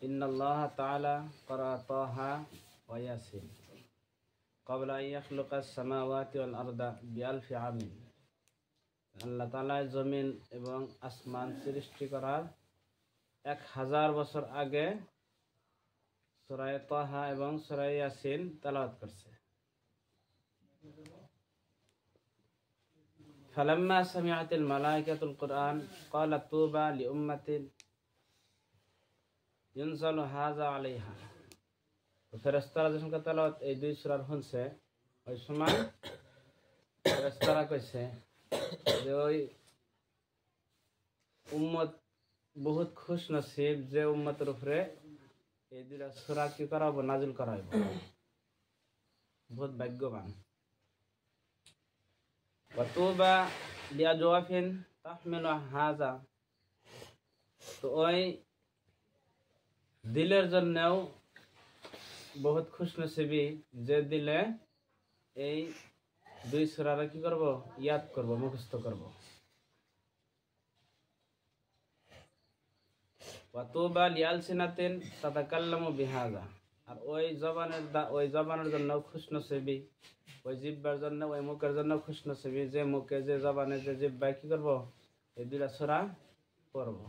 ইন্নাল্লাহা তাআলা ক্বারা তাহা ওয়া ইয়াসিন ক্বাবলা আন ইয়াখলুকাস সামাওয়াতি ওয়াল আরদা বিআলফি আমিন। আল্লাহ তাআলা জমিন এবং আসমান সৃষ্টি করার 1000 বছর আগে সূরা তাহা এবং সূরা ইয়াসিন তেলাওয়াত করছে। ফালাম্মা সামিআতিল মালায়েকাতুল কুরআন ক্বালাত তুবা লিউম্মাতিন ইউনজালু হাযা আলাইহা। ফেরেশতারা যখন তেলাওয়াত এই দুই সূরার শুনছে, ওই সময় ফেরেশতারা কইছে যে ওই উম্মত বহুত খুশ নসিব যে উম্মতের উপরে এই দুইটা সূরা কি করাবো, নাজিল করাইব, বহুত ভাগ্যবান। ওয়া তুবা লিআজওয়াফিন তাহমিলু হাযা, তো ওই দিলের জন্যও বহুত খুশনসিবি যে দিলে এই দুই সূরারে কি করব, ইয়াদ করব, মুখস্থ করব। ওয়া তুবা লিআলসিনাতিন তাতাকাল্লামু বিহাযা, আর ওই জবানের জন্য খুশনসিবি, ওই জিহ্বার জন্য, ওই মুখের জন্য খুশনসিবি যে মুখে, যে জবানে, যে জিহ্বায় কি করব, এই দুইটা সূরা পড়ব।